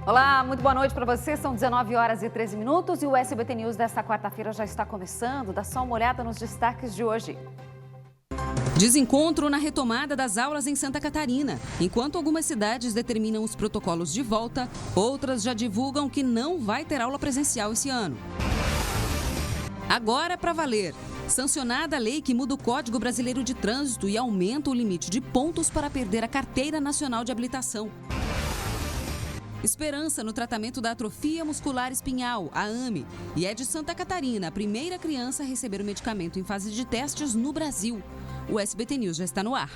Olá, muito boa noite para você. São 19 horas e 13 minutos e o SBT News desta quarta-feira já está começando. Dá só uma olhada nos destaques de hoje. Desencontro na retomada das aulas em Santa Catarina. Enquanto algumas cidades determinam os protocolos de volta, outras já divulgam que não vai ter aula presencial esse ano. Agora é para valer. Sancionada a lei que muda o Código Brasileiro de Trânsito e aumenta o limite de pontos para perder a Carteira Nacional de Habilitação. Esperança no tratamento da atrofia muscular espinhal, a AME, e é de Santa Catarina a primeira criança a receber o medicamento em fase de testes no Brasil. O SBT News já está no ar.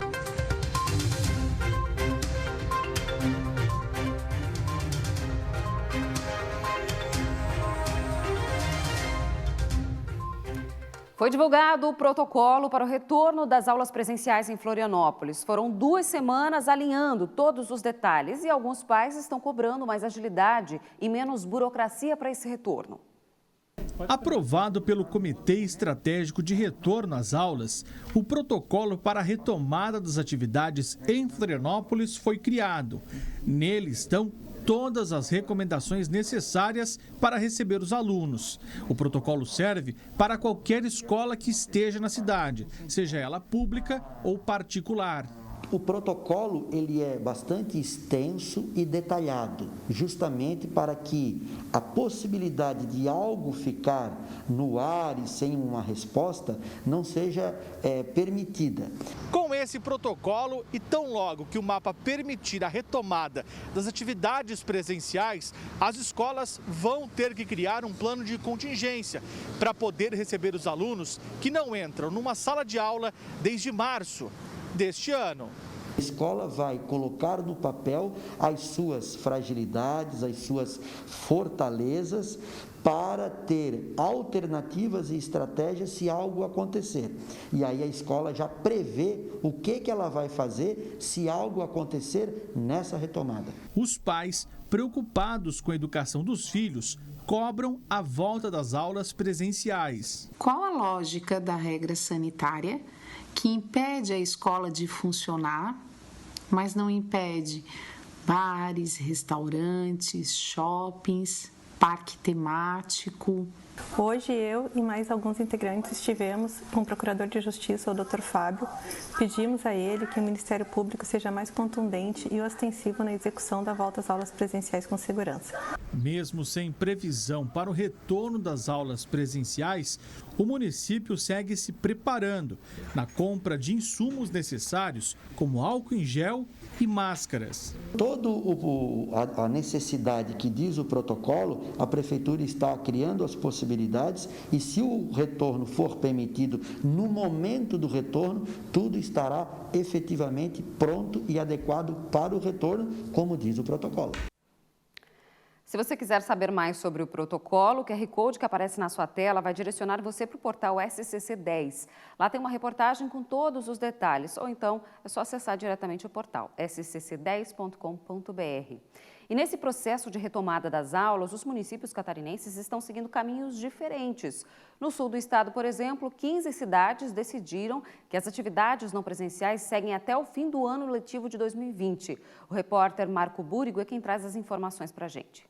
Foi divulgado o protocolo para o retorno das aulas presenciais em Florianópolis. Foram 2 semanas alinhando todos os detalhes e alguns pais estão cobrando mais agilidade e menos burocracia para esse retorno. Aprovado pelo Comitê Estratégico de Retorno às Aulas, o protocolo para a retomada das atividades em Florianópolis foi criado. Nele estão todas as recomendações necessárias para receber os alunos. O protocolo serve para qualquer escola que esteja na cidade, seja ela pública ou particular. O protocolo ele é bastante extenso e detalhado, justamente para que a possibilidade de algo ficar no ar e sem uma resposta não seja permitida. Com esse protocolo e tão logo que o mapa permitir a retomada das atividades presenciais, as escolas vão ter que criar um plano de contingência para poder receber os alunos que não entram numa sala de aula desde março deste ano. A escola vai colocar no papel as suas fragilidades, as suas fortalezas, para ter alternativas e estratégias se algo acontecer. E aí a escola já prevê o que ela vai fazer se algo acontecer nessa retomada. Os pais, preocupados com a educação dos filhos, cobram a volta das aulas presenciais. Qual a lógica da regra sanitária que impede a escola de funcionar, mas não impede bares, restaurantes, shoppings, parque temático? Hoje eu e mais alguns integrantes estivemos com o Procurador de Justiça, o Dr. Fábio. Pedimos a ele que o Ministério Público seja mais contundente e ostensivo na execução da volta às aulas presenciais com segurança. Mesmo sem previsão para o retorno das aulas presenciais, o município segue se preparando na compra de insumos necessários, como álcool em gel e máscaras. Toda a necessidade que diz o protocolo, a Prefeitura está criando as possibilidades e se o retorno for permitido, no momento do retorno, tudo estará efetivamente pronto e adequado para o retorno, como diz o protocolo. Se você quiser saber mais sobre o protocolo, o QR Code que aparece na sua tela vai direcionar você para o portal SCC10. Lá tem uma reportagem com todos os detalhes, ou então é só acessar diretamente o portal scc10.com.br. E nesse processo de retomada das aulas, os municípios catarinenses estão seguindo caminhos diferentes. No sul do estado, por exemplo, 15 cidades decidiram que as atividades não presenciais seguem até o fim do ano letivo de 2020. O repórter Marco Búrigo é quem traz as informações para a gente.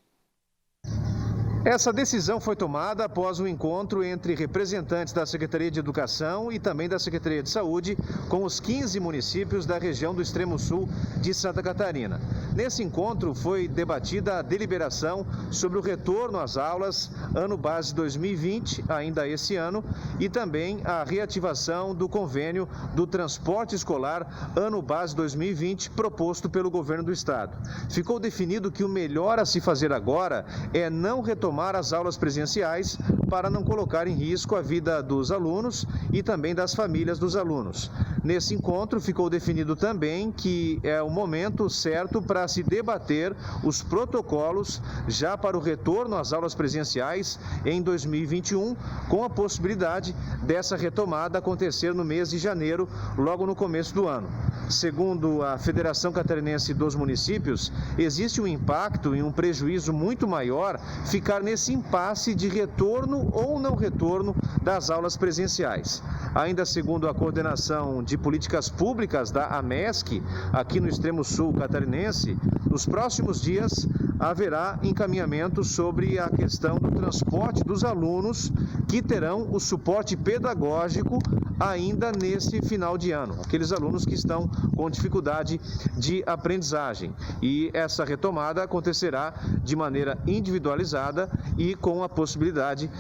Essa decisão foi tomada após um encontro entre representantes da Secretaria de Educação e também da Secretaria de Saúde com os 15 municípios da região do extremo sul de Santa Catarina. Nesse encontro foi debatida a deliberação sobre o retorno às aulas ano base 2020, ainda esse ano, e também a reativação do convênio do transporte escolar ano base 2020 proposto pelo governo do estado. Ficou definido que o melhor a se fazer agora é não retomar as aulas presenciais para não colocar em risco a vida dos alunos e também das famílias dos alunos. Nesse encontro ficou definido também que é o momento certo para se debater os protocolos já para o retorno às aulas presenciais em 2021, com a possibilidade dessa retomada acontecer no mês de janeiro, logo no começo do ano. Segundo a Federação Catarinense dos Municípios, existe um impacto e um prejuízo muito maior ficar nesse impasse de retorno ou não retorno das aulas presenciais. Ainda segundo a Coordenação de Políticas Públicas da AMESC, aqui no extremo sul catarinense, nos próximos dias haverá encaminhamento sobre a questão do transporte dos alunos que terão o suporte pedagógico ainda nesse final de ano, aqueles alunos que estão com dificuldade de aprendizagem. E essa retomada acontecerá de maneira individualizada e com a possibilidade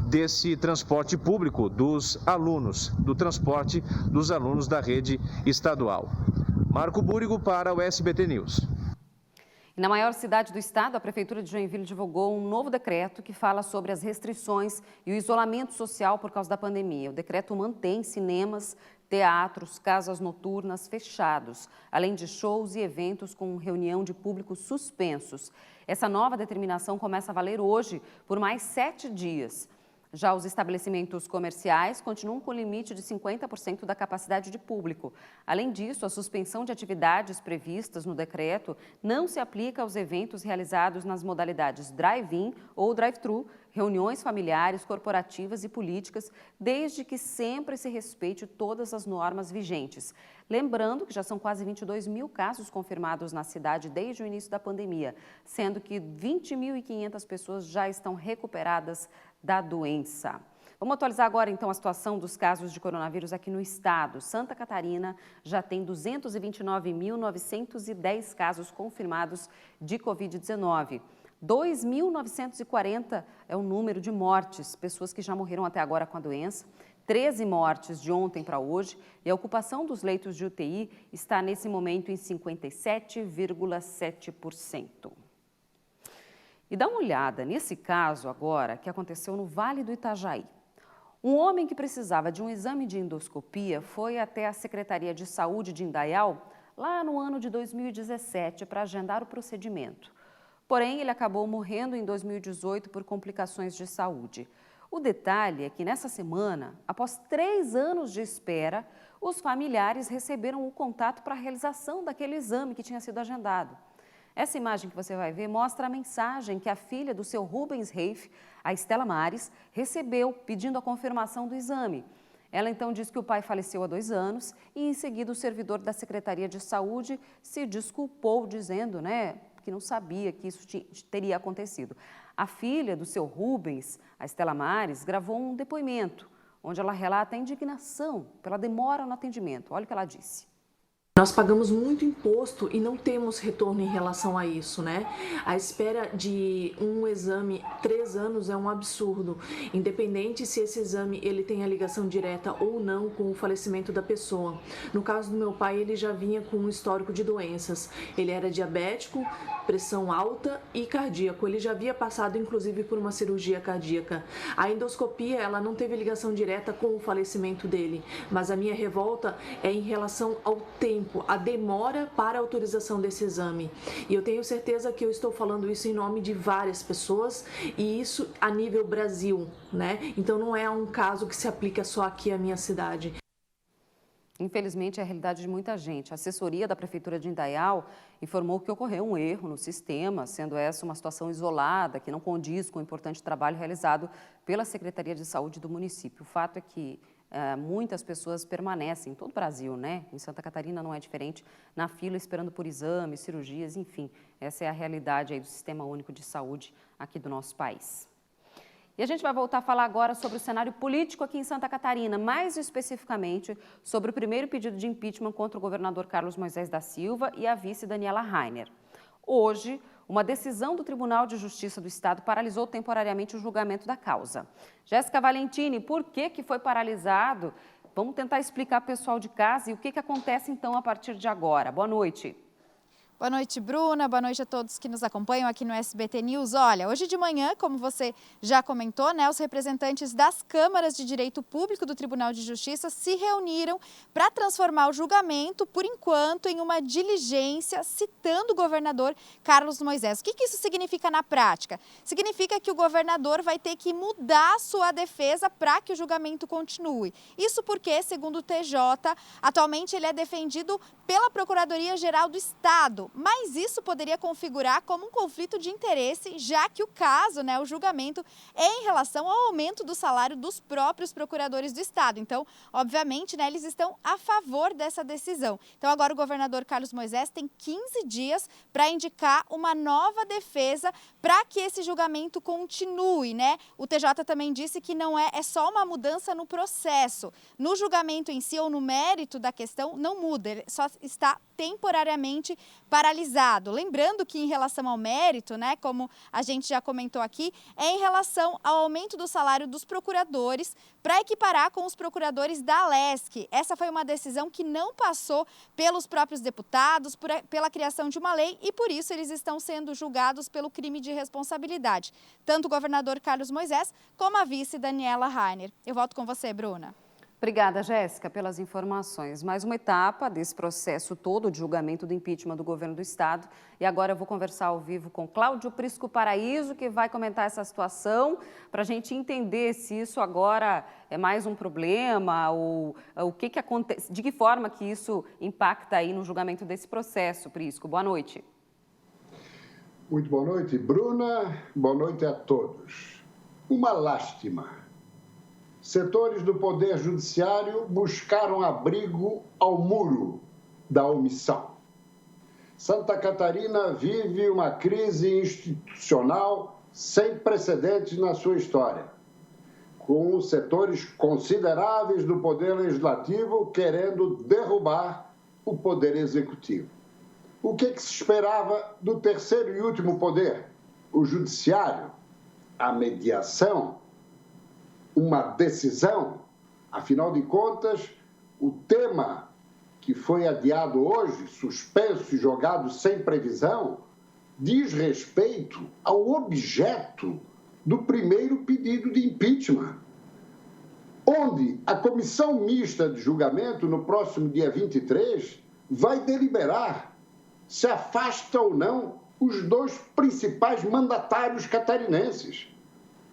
desse transporte público dos alunos, do transporte dos alunos da rede estadual. Marco Búrigo para o SBT News. E na maior cidade do estado, a Prefeitura de Joinville divulgou um novo decreto que fala sobre as restrições e o isolamento social por causa da pandemia. O decreto mantém cinemas, teatros, casas noturnas fechados, além de shows e eventos com reunião de público suspensos. Essa nova determinação começa a valer hoje por mais 7 dias. Já os estabelecimentos comerciais continuam com limite de 50% da capacidade de público. Além disso, a suspensão de atividades previstas no decreto não se aplica aos eventos realizados nas modalidades drive-in ou drive-thru, reuniões familiares, corporativas e políticas, desde que sempre se respeite todas as normas vigentes. Lembrando que já são quase 22 mil casos confirmados na cidade desde o início da pandemia, sendo que 20.500 pessoas já estão recuperadas da doença. Vamos atualizar agora, então, a situação dos casos de coronavírus aqui no estado. Santa Catarina já tem 229.910 casos confirmados de Covid-19. 2.940 é o número de mortes, pessoas que já morreram até agora com a doença. 13 mortes de ontem para hoje e a ocupação dos leitos de UTI está nesse momento em 57,7%. E dá uma olhada nesse caso agora que aconteceu no Vale do Itajaí. Um homem que precisava de um exame de endoscopia foi até a Secretaria de Saúde de Indaial lá no ano de 2017 para agendar o procedimento. Porém, ele acabou morrendo em 2018 por complicações de saúde. O detalhe é que nessa semana, após 3 anos de espera, os familiares receberam o contato para a realização daquele exame que tinha sido agendado. Essa imagem que você vai ver mostra a mensagem que a filha do seu Rubens Reif, a Estela Mares, recebeu pedindo a confirmação do exame. Ela então diz que o pai faleceu há 2 anos e em seguida o servidor da Secretaria de Saúde se desculpou dizendo, que não sabia que isso teria acontecido. A filha do seu Rubens, a Estela Mares, gravou um depoimento onde ela relata a indignação pela demora no atendimento. Olha o que ela disse. Nós pagamos muito imposto e não temos retorno em relação a isso, né? A espera de um exame 3 anos é um absurdo, independente se esse exame ele tem a ligação direta ou não com o falecimento da pessoa. No caso do meu pai, ele já vinha com um histórico de doenças. Ele era diabético, pressão alta e cardíaco. Ele já havia passado, inclusive, por uma cirurgia cardíaca. A endoscopia, ela não teve ligação direta com o falecimento dele, mas a minha revolta é em relação ao tempo, a demora para a autorização desse exame. E eu tenho certeza que eu estou falando isso em nome de várias pessoas e isso a nível Brasil, né? Então não é um caso que se aplica só aqui à minha cidade. Infelizmente, é a realidade de muita gente. A assessoria da Prefeitura de Indaial informou que ocorreu um erro no sistema, sendo essa uma situação isolada, que não condiz com o importante trabalho realizado pela Secretaria de Saúde do município. O fato é que muitas pessoas permanecem em todo o Brasil, Em Santa Catarina não é diferente, na fila esperando por exames, cirurgias, enfim. Essa é a realidade aí do Sistema Único de Saúde aqui do nosso país. E a gente vai voltar a falar agora sobre o cenário político aqui em Santa Catarina, mais especificamente sobre o primeiro pedido de impeachment contra o governador Carlos Moisés da Silva e a vice Daniela Rainer. Hoje, uma decisão do Tribunal de Justiça do Estado paralisou temporariamente o julgamento da causa. Jéssica Valentini, por que foi paralisado? Vamos tentar explicar para o pessoal de casa e o que acontece então a partir de agora. Boa noite. Boa noite, Bruna. Boa noite a todos que nos acompanham aqui no SBT News. Olha, hoje de manhã, como você já comentou, os representantes das câmaras de direito público do Tribunal de Justiça se reuniram para transformar o julgamento, por enquanto, em uma diligência citando o governador Carlos Moisés. O que isso significa na prática? Significa que o governador vai ter que mudar a sua defesa para que o julgamento continue. Isso porque, segundo o TJ, atualmente ele é defendido pela Procuradoria-Geral do Estado. mas isso poderia configurar como um conflito de interesse, já que o caso, o julgamento, é em relação ao aumento do salário dos próprios procuradores do Estado. Então, obviamente, eles estão a favor dessa decisão. Então, agora o governador Carlos Moisés tem 15 dias para indicar uma nova defesa para que esse julgamento continue, O TJ também disse que não é só uma mudança no processo. No julgamento em si ou no mérito da questão, não muda, ele só está temporariamente paralisado. Lembrando que em relação ao mérito, como a gente já comentou aqui, é em relação ao aumento do salário dos procuradores para equiparar com os procuradores da Alesc. Essa foi uma decisão que não passou pelos próprios deputados, pela criação de uma lei e por isso eles estão sendo julgados pelo crime de responsabilidade. Tanto o governador Carlos Moisés como a vice Daniela Rainer. Eu volto com você, Bruna. Obrigada, Jéssica, pelas informações. Mais uma etapa desse processo todo de julgamento do impeachment do governo do Estado. E agora eu vou conversar ao vivo com Cláudio Prisco Paraíso, que vai comentar essa situação, para a gente entender se isso agora é mais um problema, ou o que acontece, de que forma que isso impacta aí no julgamento desse processo, Prisco. Boa noite. Muito boa noite, Bruna. Boa noite a todos. Uma lástima. Setores do Poder Judiciário buscaram abrigo ao muro da omissão. Santa Catarina vive uma crise institucional sem precedentes na sua história, com setores consideráveis do Poder Legislativo querendo derrubar o Poder Executivo. O que se esperava do terceiro e último poder, o Judiciário? A mediação? Uma decisão? Afinal de contas, o tema que foi adiado hoje, suspenso e jogado sem previsão, diz respeito ao objeto do primeiro pedido de impeachment, onde a comissão mista de julgamento, no próximo dia 23, vai deliberar se afasta ou não os dois principais mandatários catarinenses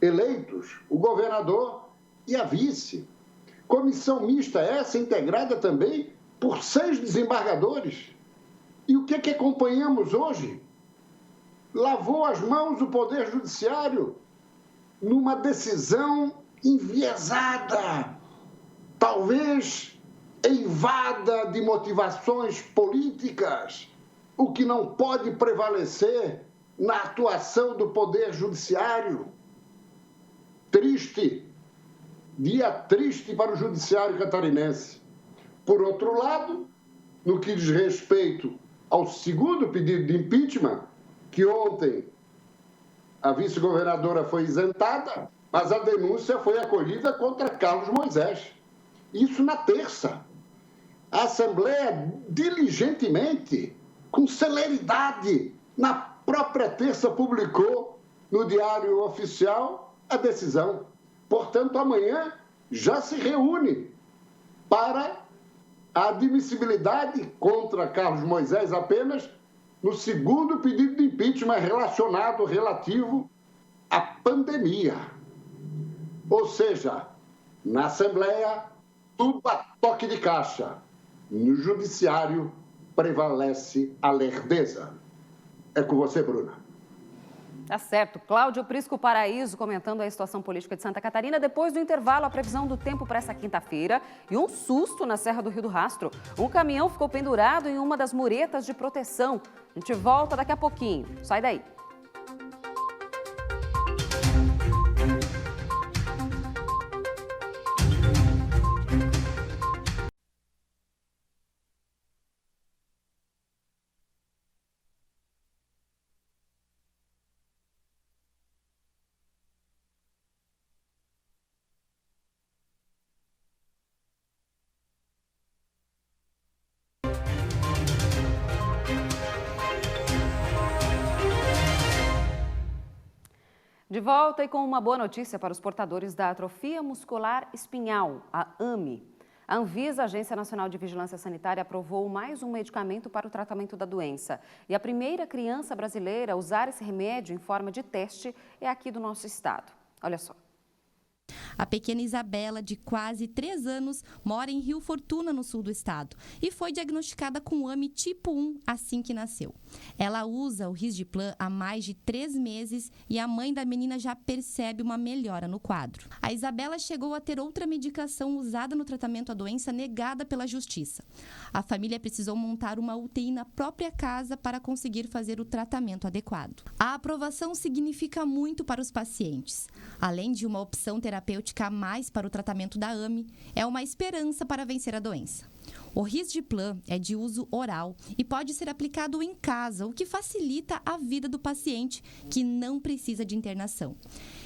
eleitos, o governador e a vice. Comissão mista essa integrada também por 6 desembargadores. E o que acompanhamos hoje? Lavou as mãos o Poder Judiciário numa decisão enviesada, talvez eivada de motivações políticas, o que não pode prevalecer na atuação do Poder Judiciário. Triste, dia triste para o Judiciário catarinense. Por outro lado, no que diz respeito ao segundo pedido de impeachment, que ontem a vice-governadora foi isentada, mas a denúncia foi acolhida contra Carlos Moisés. Isso na terça. A Assembleia diligentemente, com celeridade, na própria terça publicou no Diário Oficial a decisão. Portanto, amanhã já se reúne para a admissibilidade contra Carlos Moisés apenas no segundo pedido de impeachment relativo à pandemia. Ou seja, na Assembleia, tudo a toque de caixa. No Judiciário, prevalece a lerdeza. É com você, Bruna. Tá certo. Cláudio Prisco Paraíso comentando a situação política de Santa Catarina. Depois do intervalo, a previsão do tempo para essa quinta-feira e um susto na Serra do Rio do Rastro. Um caminhão ficou pendurado em uma das muretas de proteção. A gente volta daqui a pouquinho. Sai daí. De volta e com uma boa notícia para os portadores da atrofia muscular espinhal, a AME. A Anvisa, Agência Nacional de Vigilância Sanitária, aprovou mais um medicamento para o tratamento da doença. E a primeira criança brasileira a usar esse remédio em forma de teste é aqui do nosso estado. Olha só. A pequena Isabela, de quase 3 anos, mora em Rio Fortuna, no sul do estado, e foi diagnosticada com AME tipo 1 assim que nasceu. Ela usa o Risdiplam há mais de 3 meses e a mãe da menina já percebe uma melhora no quadro. A Isabela chegou a ter outra medicação usada no tratamento à doença negada pela Justiça. A família precisou montar uma UTI na própria casa para conseguir fazer o tratamento adequado. A aprovação significa muito para os pacientes. Além de uma opção terapêutica a mais para o tratamento da AME, é uma esperança para vencer a doença. O Risdiplam é de uso oral e pode ser aplicado em casa, o que facilita a vida do paciente que não precisa de internação.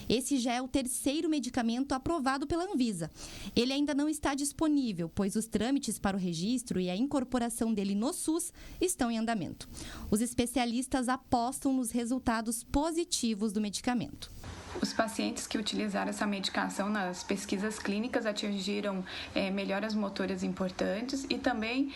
Esse já é o 3º medicamento aprovado pela Anvisa. Ele ainda não está disponível, pois os trâmites para o registro e a incorporação dele no SUS estão em andamento. Os especialistas apostam nos resultados positivos do medicamento. Os pacientes que utilizaram essa medicação nas pesquisas clínicas atingiram melhoras motoras importantes e também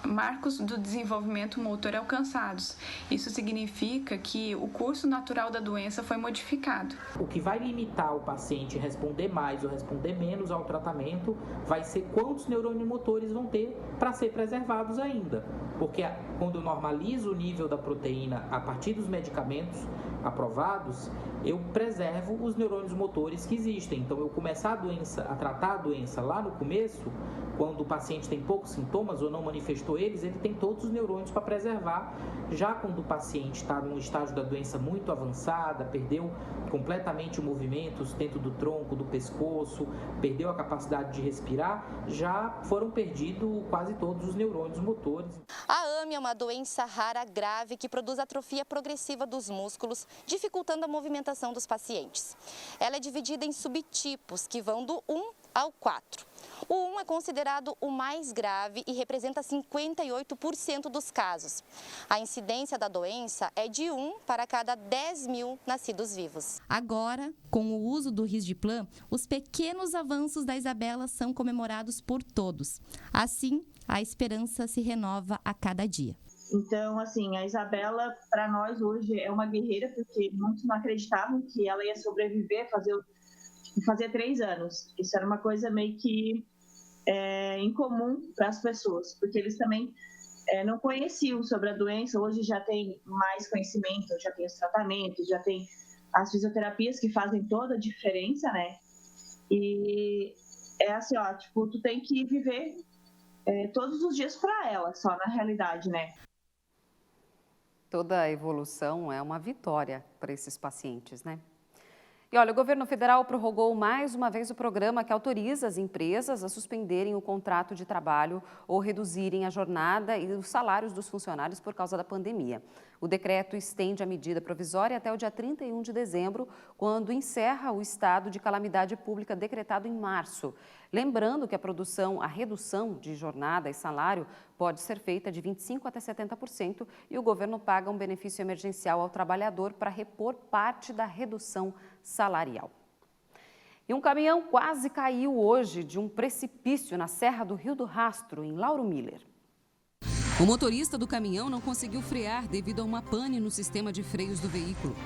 marcos do desenvolvimento motor alcançados. Isso significa que o curso natural da doença foi modificado. O que vai limitar o paciente a responder mais ou responder menos ao tratamento vai ser quantos neurônios motores vão ter para ser preservados ainda. Porque quando eu normalizo o nível da proteína a partir dos medicamentos aprovados, eu preservo os neurônios motores que existem. Então, eu começar a tratar a doença lá no começo, quando o paciente tem poucos sintomas ou não manifestou eles, ele tem todos os neurônios para preservar. Já quando o paciente está num estágio da doença muito avançada, perdeu completamente o movimento dentro do tronco, do pescoço, perdeu a capacidade de respirar, já foram perdidos quase todos os neurônios motores. A AME é uma doença rara grave que produz atrofia progressiva dos músculos, dificultando a movimentação dos pacientes. Ela é dividida em subtipos que vão do 1 ao 4. O 1 é considerado o mais grave e representa 58% dos casos. A incidência da doença é de 1 para cada 10 mil nascidos vivos. Agora, com o uso do Risdiplam, os pequenos avanços da Isabela são comemorados por todos. Assim, a esperança se renova a cada dia. Então, assim, a Isabela, para nós hoje, é uma guerreira, porque muitos não acreditavam que ela ia sobreviver, fazer 3 anos. Isso era uma coisa meio que incomum para as pessoas, porque eles também não conheciam sobre a doença. Hoje já tem mais conhecimento, já tem os tratamentos, já tem as fisioterapias que fazem toda a diferença, né? E é assim, ó, tipo, tu tem que viver todos os dias para ela, só na realidade, né? Toda evolução é uma vitória para esses pacientes, né? E olha, o governo federal prorrogou mais uma vez o programa que autoriza as empresas a suspenderem o contrato de trabalho ou reduzirem a jornada e os salários dos funcionários por causa da pandemia. O decreto estende a medida provisória até o dia 31 de dezembro, quando encerra o estado de calamidade pública decretado em março. Lembrando que a redução de jornada e salário pode ser feita de 25% até 70% e o governo paga um benefício emergencial ao trabalhador para repor parte da redução salarial. E um caminhão quase caiu hoje de um precipício na Serra do Rio do Rastro, em Lauro Miller. O motorista do caminhão não conseguiu frear devido a uma pane no sistema de freios do veículo.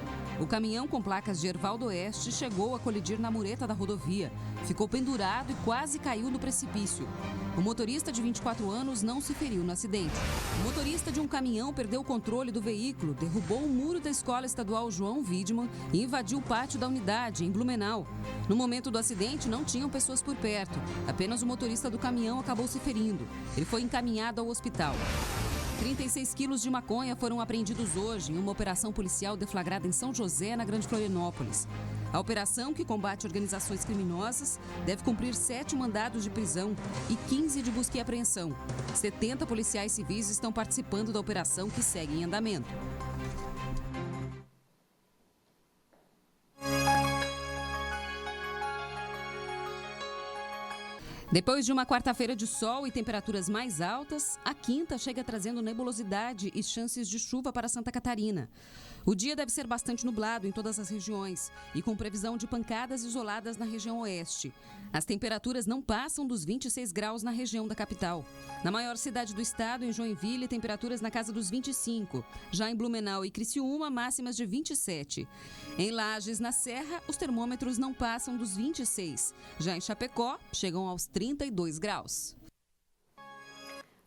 O caminhão com placas de Hervaldo Oeste chegou a colidir na mureta da rodovia, ficou pendurado e quase caiu no precipício. O motorista de 24 anos não se feriu no acidente. O motorista de um caminhão perdeu o controle do veículo, derrubou o muro da Escola Estadual João Widmann e invadiu o pátio da unidade, em Blumenau. No momento do acidente, não tinham pessoas por perto. Apenas o motorista do caminhão acabou se ferindo. Ele foi encaminhado ao hospital. 36 quilos de maconha foram apreendidos hoje em uma operação policial deflagrada em São José, na Grande Florianópolis. A operação, que combate organizações criminosas, deve cumprir 7 mandados de prisão e 15 de busca e apreensão. 70 policiais civis estão participando da operação, que segue em andamento. Depois de uma quarta-feira de sol e temperaturas mais altas, a quinta chega trazendo nebulosidade e chances de chuva para Santa Catarina. O dia deve ser bastante nublado em todas as regiões e com previsão de pancadas isoladas na região oeste. As temperaturas não passam dos 26 graus na região da capital. Na maior cidade do estado, em Joinville, temperaturas na casa dos 25. Já em Blumenau e Criciúma, máximas de 27. Em Lages, na Serra, os termômetros não passam dos 26. Já em Chapecó, chegam aos 32 graus.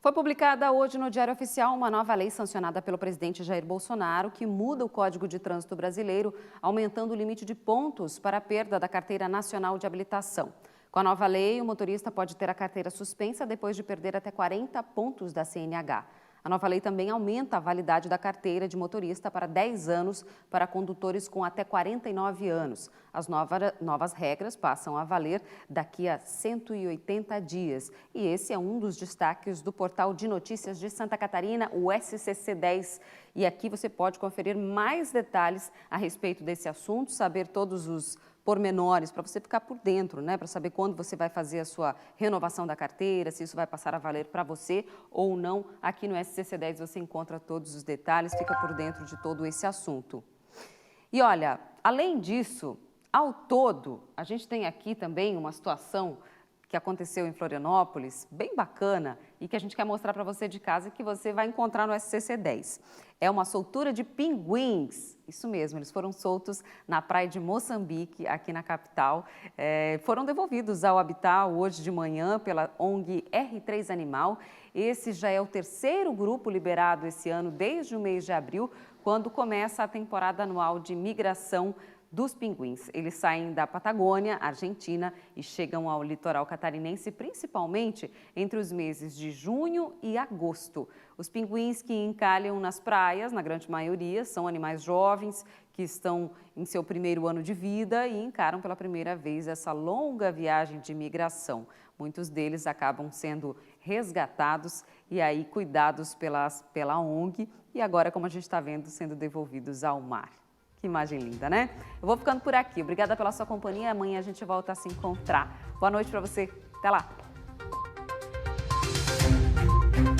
Foi publicada hoje no Diário Oficial uma nova lei sancionada pelo presidente Jair Bolsonaro que muda o Código de Trânsito Brasileiro, aumentando o limite de pontos para a perda da Carteira Nacional de Habilitação. Com a nova lei, o motorista pode ter a carteira suspensa depois de perder até 40 pontos da CNH. A nova lei também aumenta a validade da carteira de motorista para 10 anos para condutores com até 49 anos. As novas regras passam a valer daqui a 180 dias. E esse é um dos destaques do portal de notícias de Santa Catarina, o SCC10. E aqui você pode conferir mais detalhes a respeito desse assunto, saber todos os pormenores para você ficar por dentro, né? Para saber quando você vai fazer a sua renovação da carteira, se isso vai passar a valer para você ou não. Aqui no SCC10 você encontra todos os detalhes, fica por dentro de todo esse assunto. E olha, além disso, ao todo, a gente tem aqui também uma situação que aconteceu em Florianópolis, bem bacana, e que a gente quer mostrar para você de casa e que você vai encontrar no SCC10. É uma soltura de pinguins, isso mesmo, eles foram soltos na praia de Moçambique, aqui na capital. Foram devolvidos ao habitat hoje de manhã pela ONG R3 Animal. Esse já é o terceiro grupo liberado esse ano, desde o mês de abril, quando começa a temporada anual de migração dos pinguins. Eles saem da Patagônia, Argentina, e chegam ao litoral catarinense, principalmente entre os meses de junho e agosto. Os pinguins que encalham nas praias, na grande maioria, são animais jovens que estão em seu primeiro ano de vida e encaram pela primeira vez essa longa viagem de migração. Muitos deles acabam sendo resgatados e aí cuidados pela ONG e agora, como a gente está vendo, sendo devolvidos ao mar. Que imagem linda, né? Eu vou ficando por aqui. Obrigada pela sua companhia. Amanhã a gente volta a se encontrar. Boa noite para você. Até lá.